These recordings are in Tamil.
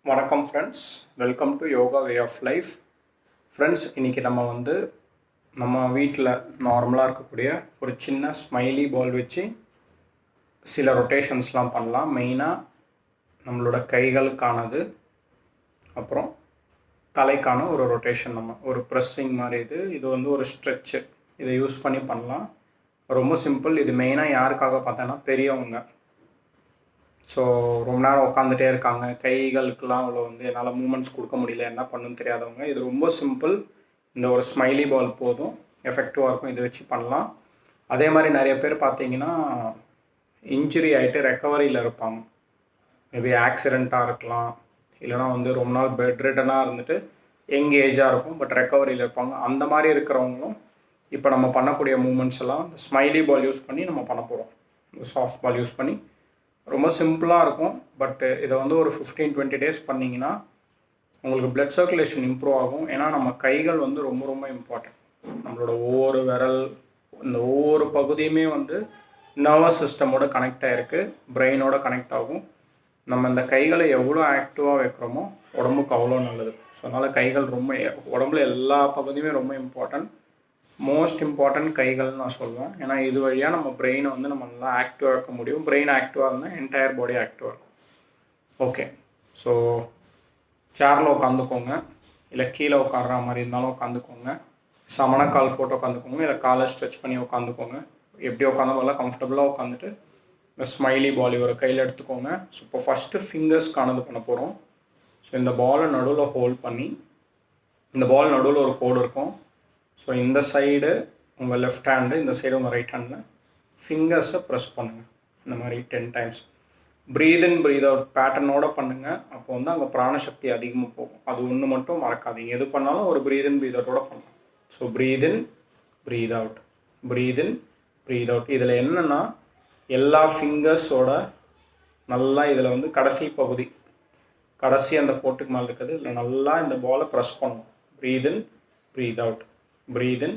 வணக்கம் friends, welcome to yoga way of life. Friends, இன்றைக்கி நம்ம வீட்டில் நார்மலாக இருக்கக்கூடிய ஒரு சின்ன ஸ்மைலி பால் வச்சு சில ரொட்டேஷன்ஸ்லாம் பண்ணலாம். மெயினாக நம்மளோட கைகளுக்கானது, அப்புறம் தலைக்கான ஒரு ரொட்டேஷன், ஒரு ப்ரெஸ்ஸிங் மாதிரி. இது ஒரு ஸ்ட்ரெச்சு. இதை யூஸ் பண்ணி பண்ணலாம். ரொம்ப சிம்பிள். இது மெயினாக யாருக்காக பார்த்தோன்னா பெரியவங்க. ஸோ ரொம்ப நேரம் உட்காந்துட்டே இருக்காங்க, கைகளுக்கெல்லாம் அவ்வளோ என்னால் மூமெண்ட்ஸ் கொடுக்க முடியல, என்ன பண்ணுன்னு தெரியாதவங்க இது ரொம்ப சிம்பிள். இந்த ஒரு ஸ்மைலி பால் போதும், எஃபெக்டிவாக இருக்கும். இதை வச்சு பண்ணலாம். அதே மாதிரி நிறைய பேர் பார்த்தீங்கன்னா இன்ஜுரி ஆகிட்டு ரெக்கவரியில் இருப்பாங்க. மேபி ஆக்சிடெண்ட்டாக இருக்கலாம், இல்லைனா ரொம்ப நாள் பெட் ரிட்டனாக இருந்துட்டு யங் ஏஜாக இருக்கும், பட் ரெக்கவரியில் இருப்பாங்க. அந்த மாதிரி இருக்கிறவங்களும் இப்போ நம்ம பண்ணக்கூடிய மூமெண்ட்ஸ் எல்லாம் இந்த ஸ்மைலி பால் யூஸ் பண்ணி நம்ம பண்ண போகிறோம். இந்த சாஃப்ட் பால் யூஸ் பண்ணி ரொம்ப சிம்பிளாக இருக்கும். பட்டு இதை ஒரு 15-20 டேஸ் பண்ணிங்கன்னா உங்களுக்கு பிளட் சர்க்குலேஷன் இம்ப்ரூவ் ஆகும். ஏன்னா நம்ம கைகள் ரொம்ப ரொம்ப இம்பார்ட்டன்ட். நம்மளோட ஒவ்வொரு விரல், இந்த ஒவ்வொரு பகுதியுமே நர்வஸ் சிஸ்டமோட கனெக்ட் ஆகிருக்கு, பிரெயினோட கனெக்ட் ஆகும். நம்ம இந்த கைகளை எவ்வளோ ஆக்டிவாக வைக்கிறோமோ உடம்புக்கு அவ்வளோ நல்லது. ஸோ அதனால் கைகள் உடம்புல எல்லா பகுதியுமே ரொம்ப இம்பார்ட்டன்ட். மோஸ்ட் இம்பார்ட்டன்ட் கைகள்னு நான் சொல்லுவேன். ஏன்னா இது வழியாக நம்ம பிரெயினை நம்ம நல்லா ஆக்டிவாக இருக்க முடியும். பிரெயின் ஆக்டிவாக இருந்தால் என்டையர் பாடி ஆக்டிவாக இருக்கும். ஓகே, ஸோ சேரில் உட்காந்துக்கோங்க, இல்லை கீழே உட்காடுற மாதிரி இருந்தாலும் உட்காந்துக்கோங்க. சமணக்கால் போட்டு உட்காந்துக்கோங்க, இல்லை காலை ஸ்ட்ரெச் பண்ணி உட்காந்துக்கோங்க. எப்படி உட்காந்தாலும் கம்ஃபர்டபுளாக உட்காந்துட்டு இந்த ஸ்மைலி பால் ஒரு கையில் எடுத்துக்கோங்க. ஸோ இப்போ ஃபஸ்ட்டு ஃபிங்கர்ஸ்க்கானது பண்ண போகிறோம். ஸோ இந்த பாலை நடுவில் ஹோல்ட் பண்ணி, இந்த பால் நடுவில் ஒரு கோடு இருக்கும். ஸோ இந்த சைடு உங்கள் லெஃப்ட் ஹேண்டு, இந்த சைடு உங்கள் ரைட் ஹேண்டில் ஃபிங்கர்ஸை ப்ரெஸ் பண்ணுங்கள். இந்த மாதிரி 10 times. Breath in breathe out பேட்டர்னோடு பண்ணுங்கள். அப்போ அங்கே பிராணசக்தி அதிகமாக போகும். அது ஒன்று மட்டும் மறக்காதீங்க. எது பண்ணாலும் ஒரு ப்ரீத் இன் ப்ரீத் அவுட்டோட பண்ணலாம். So breath in breathe out, breath in breathe out. இதில் என்னென்னா எல்லா ஃபிங்கர்ஸோட நல்லா இதில் கடைசி பகுதி, கடைசி அந்த கோட்டுக்கு மேலே இருக்குது, இதில் நல்லா இந்த பாலை ப்ரெஸ் பண்ணணும். Breath in breathe out, breath in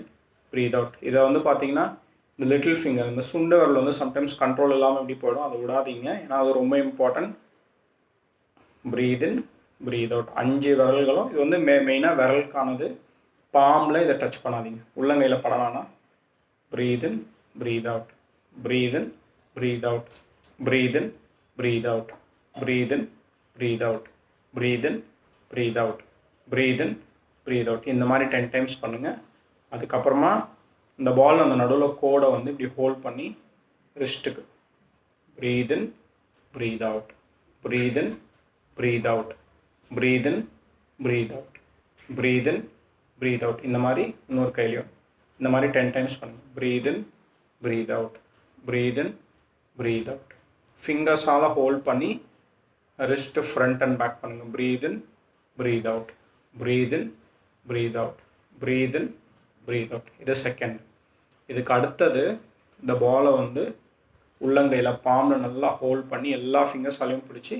breathe out. இதை பார்த்தீங்கன்னா இந்த லிட்டில் ஃபிங்கர், இந்த சுண்டு விரல் சம்டைம்ஸ் கண்ட்ரோல் இல்லாமல் எப்படி போயிடும், அதை விடாதீங்க. ஏன்னா அது ரொம்ப important. Breath in breathe out. 5 விரல்களும் இது மெயினாக விரலுக்கானது. பாம்பில் இதை டச் பண்ணாதீங்க, உள்ளங்கையில் படலான்னா. Breath in breathe out, breath in breathe out, breath in breathe out, breath in breathe out, breath in breathe out, breath in breathe out. இந்த மாதிரி 10 டைம்ஸ் பண்ணுங்கள். அதுக்கப்புறமா இந்த பால் அந்த நடுவில் கோடை இப்படி ஹோல்ட் பண்ணி ரிஸ்ட்டுக்கு breath in breathe out, breath in breathe out, breath in breathe out, breath in breathe out. இந்த மாதிரி இன்னொரு கையிலையும் இந்த மாதிரி 10 டைம்ஸ் பண்ணுங்கள். Breath in breathe out, breath in breathe out. ஃபிங்கர்ஸால் hold பண்ணி ரிஸ்ட்டு ஃப்ரண்ட் அண்ட் பேக் பண்ணுங்கள். Breath in breathe out, breath in breathe out, breath in breathe out. இது செகண்ட். இதுக்கு அடுத்தது இந்த பாலை உள்ளங்கையில் பாம்பில் நல்லா ஹோல்ட் பண்ணி எல்லா ஃபிங்கர்ஸாலையும் பிடிச்சி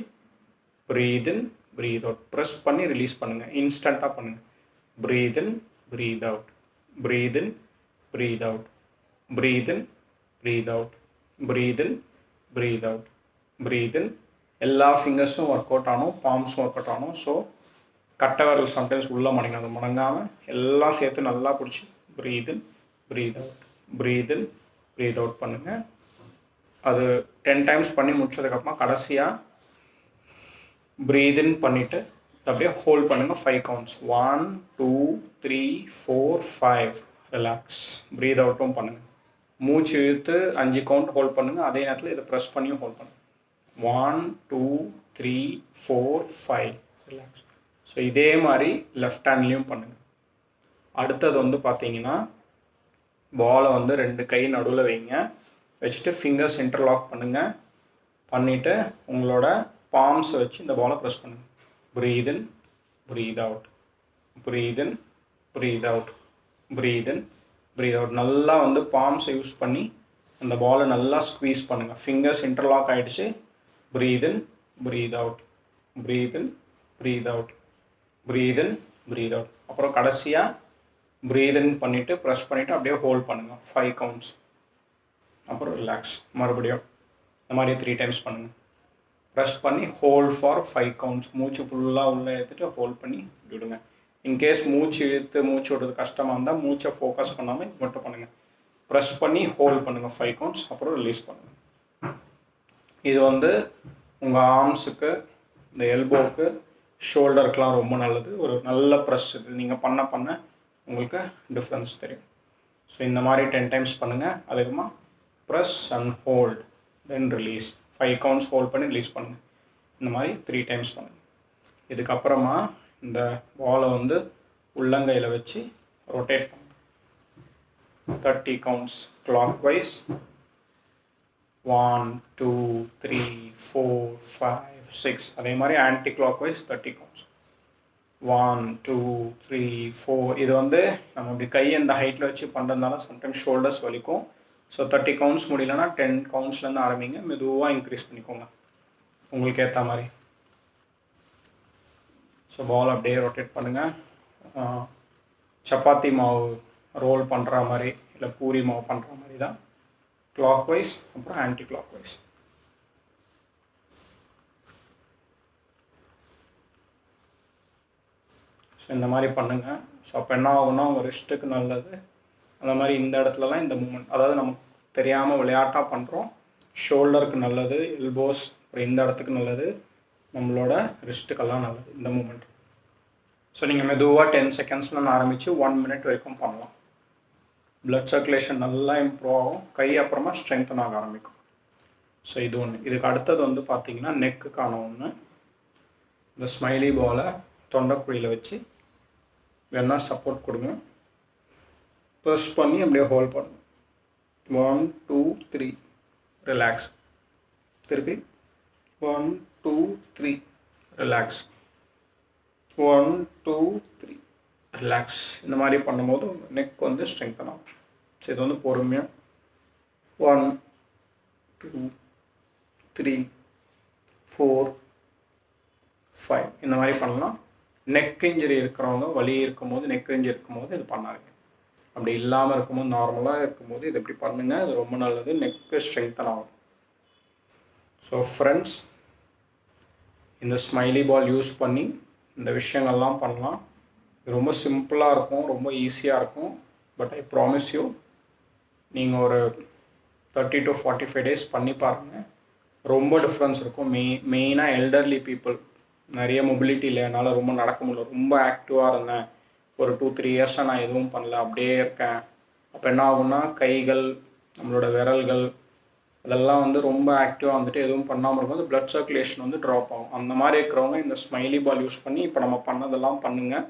breath in breathe out press பண்ணி ரிலீஸ் பண்ணுங்கள். இன்ஸ்டண்ட்டாக பண்ணுங்கள். Breath in breathe out, breath in breathe out, breath in breathe out, breath in breathe out, breath இன். எல்லா ஃபிங்கர்ஸும் ஒர்க் அவுட் ஆகணும், பாம்ஸும் ஒர்க் அவுட் ஆகணும். ஸோ கட்டை விரல் சம்டைம்ஸ் உள்ளே மடங்காது, மடங்காமல் எல்லாம் சேர்த்து நல்லா பிடிச்சி breath in breathe out, breath in breathe out பண்ணுங்கள். அது 10 டைம்ஸ் பண்ணி முடிச்சதுக்கப்புறமா கடைசியாக ப்ரீத் இன் பண்ணிவிட்டு அப்படியே ஹோல்ட் பண்ணுங்கள். 5 கவுண்ட்ஸ். 1 2 3 4 5. ரிலாக்ஸ். ப்ரீத் அவுட்டும் பண்ணுங்கள். மூச்சு இழுத்து 5 கவுண்ட் ஹோல்ட் பண்ணுங்கள். அதே நேரத்தில் இதை ப்ரெஸ் பண்ணியும் ஹோல்ட் பண்ணுங்கள். 1 2 3 4 5. ரிலாக்ஸ். ஸோ இதே மாதிரி லெஃப்ட் ஹேண்ட்லேயும் பண்ணுங்கள். அடுத்தது பார்த்தீங்கன்னா பாலை 2 கை நடுவில் வைங்க. வச்சுட்டு ஃபிங்கர்ஸ் இன்டர்லாக் பண்ணுங்கள். பண்ணிவிட்டு உங்களோட பாம்ஸை வச்சு இந்த பாலை ப்ரெஸ் பண்ணுங்கள். Breath in breathe out, breath in breathe out, breath in breathe out. நல்லா பாம்ஸை யூஸ் பண்ணி அந்த பாலை நல்லா ஸ்க்வீஸ் பண்ணுங்கள். ஃபிங்கர்ஸ் இன்டர்லாக் ஆகிடுச்சு. Breath in breathe out, breath in breathe out, breath in breathe out. அப்புறம் கடைசியாக ப்ரீத் இன் பண்ணிவிட்டு ப்ரெஸ் பண்ணிவிட்டு அப்படியே ஹோல்ட் பண்ணுங்கள். 5 கவுண்ட்ஸ். அப்புறம் ரிலாக்ஸ். மறுபடியும் இந்த மாதிரி 3 டைம்ஸ் பண்ணுங்கள். ப்ரெஸ் பண்ணி ஹோல்ட் ஃபார் 5 கவுண்ட்ஸ். மூச்சு ஃபுல்லாக உள்ளே எடுத்துகிட்டு ஹோல்ட் பண்ணி விடுங்க. இன்கேஸ் மூச்சு இழுத்து மூச்சு விடுறது கஷ்டமாக இருந்தால் மூச்சை ஃபோக்கஸ் பண்ணாமல் இது மட்டும் பண்ணுங்கள். ப்ரெஸ் பண்ணி ஹோல்ட் பண்ணுங்கள் 5 கவுண்ட்ஸ், அப்புறம் ரிலீஸ் பண்ணுங்கள். இது வந்து உங்கள் ஆர்ம்ஸுக்கு, இந்த எல்போவுக்கு, ஷோல்டருக்கெலாம் ரொம்ப நல்லது. ஒரு நல்ல ப்ரெஸ் இது நீங்கள் பண்ண உங்களுக்கு டிஃப்ரென்ஸ் தெரியும். ஸோ இந்த மாதிரி 10 டைம்ஸ் பண்ணுங்கள். அதுக்குமா press and hold then release. 5 counts hold பண்ணி ரிலீஸ் பண்ணுங்கள். இந்த மாதிரி 3 டைம்ஸ் பண்ணுங்கள். இதுக்கப்புறமா இந்த பாலை வந்து உள்ளங்கையில் வச்சு ரொட்டேட் பண்ணுங்கள். 30 கவுண்ட்ஸ் கிளாக் வைஸ். 1 2 3 4 5 6. அதே மாதிரி ஆன்டி கிளாக் வைஸ் 30 கவுண்ட்ஸ். 1 2 3 4. இது வந்து நம்ம இப்படி கையை இந்த ஹைட்டில் வச்சு பண்ணுறதுனால சம்டைம்ஸ் ஷோல்டர்ஸ் வலிக்கும். ஸோ 30 கவுண்ட்ஸ் முடியலன்னா 10 கவுண்ட்ஸ்லேருந்து ஆரம்பிங்க. மெதுவாக இன்க்ரீஸ் பண்ணிக்கோங்க உங்களுக்கு ஏற்ற மாதிரி. ஸோ பால் அப்படியே ரொட்டேட் பண்ணுங்கள். சப்பாத்தி மாவு ரோல் பண்ணுற மாதிரி இல்லை பூரி மாவு பண்ணுற மாதிரி தான். கிளாக் வைஸ் அப்புறம் ஆன்டி கிளாக் வைஸ். ஸோ இந்த மாதிரி பண்ணுங்கள். ஸோ அப்போ என்ன ஆகும்னா உங்கள் ரிஸ்ட்டுக்கு நல்லது. அந்த மாதிரி இந்த இடத்துலலாம் இந்த மூமெண்ட், அதாவது நமக்கு தெரியாமல் விளையாட்டாக பண்ணுறோம். ஷோல்டருக்கு நல்லது, எல்போஸ் அப்புறம் இந்த இடத்துக்கு நல்லது, நம்மளோட ரிஸ்ட்டுக்கெல்லாம் நல்லது இந்த மூமெண்ட். ஸோ நீங்கள் மெதுவாக 10 செகண்ட்ஸ்லாம் ஆரம்பித்து 1 மினிட் வரைக்கும் பண்ணலாம். ப்ளட் சர்க்குலேஷன் நல்லா இம்ப்ரூவ் ஆகும். கை அப்புறமா ஸ்ட்ரென்தன் ஆக ஆரம்பிக்கும். ஸோ இது ஒன்று. இதுக்கு அடுத்தது வந்து பார்த்திங்கன்னா நெக்குக்கான ஒன்று. இந்த ஸ்மைலி பாலை தொண்டைக்குழியில் வச்சு வேணா சப்போர்ட் கொடுங்க. ப்ரெஸ் பண்ணி அப்படியே ஹோல்ட் பண்ணுங்க. 1 2 3 ரிலாக்ஸ். திருப்பி 1 2 3 ரிலாக்ஸ். 1 2 3 ரிலாக்ஸ். இந்த மாதிரி பண்ணும்போது நெக் வந்து ஸ்ட்ரென்தன் ஆகும். ஸோ இது வந்து பொறுமையாக 1 2 3 4 5 இந்த மாதிரி பண்ணலாம். நெக் இன்ஜரி இருக்கிறவங்க, வலி இருக்கும்போது, நெக் இன்ஜரி இருக்கும்போது இது பண்ணாதீங்க. அப்படி இல்லாமல் இருக்கும்போது, நார்மலாக இருக்கும்போது இது எப்படி பண்ணுங்கள். இது ரொம்ப நல்லது. நெக்கு ஸ்ட்ரென்தன் ஆகும். ஸோ ஃப்ரெண்ட்ஸ், இந்த ஸ்மைலி பால் யூஸ் பண்ணி இந்த விஷயங்கள்லாம் பண்ணலாம். இது ரொம்ப சிம்பிளாக இருக்கும், ரொம்ப ஈஸியாக இருக்கும். பட் ஐ ப்ராமிஸ் யூ, நீங்கள் ஒரு 30 to 45 டேஸ் பண்ணி பாருங்கள். ரொம்ப டிஃப்ரென்ஸ் இருக்கும். மெயினாக எல்டர்லி பீப்புள், நிறைய மொபிலிட்டி இல்லை, என்னால் ரொம்ப நடக்க முடியல, ரொம்ப ஆக்டிவாக இருந்தேன், ஒரு 2-3 இயர்ஸாக நான் எதுவும் பண்ணல, அப்படியே இருக்கேன். அப்போ என்ன ஆகும்னா கைகள், நம்மளோட விரல்கள் அதெல்லாம் வந்து ரொம்ப ஆக்டிவாக வந்துட்டு எதுவும் பண்ணாமல் இருக்கும். அந்த ப்ளட் சர்க்குலேஷன் வந்து ட்ராப் ஆகும். அந்த மாதிரி இருக்கிறவங்க இந்த ஸ்மைலி பால் யூஸ் பண்ணி இப்போ நம்ம பண்ணதெல்லாம் பண்ணுங்கள்.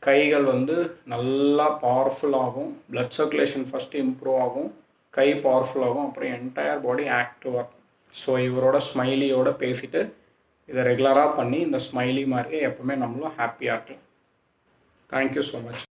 கைகள் வந்து நல்லா பவர்ஃபுல் ஆகும். ப்ளட் சர்க்குலேஷன் ஃபஸ்ட்டு இம்ப்ரூவ் ஆகும், கை பவர்ஃபுல் ஆகும், அப்புறம் என்டையர் பாடி ஆக்டிவாக இருக்கும். ஸோ இவரோட ஸ்மைலியோட பேசிவிட்டு இதை ரெகுலராக பண்ணி இந்த ஸ்மைலி மாதிரியே எப்போவுமே நம்மளும் ஹாப்பியாக இருக்கலாம். Thank you so much.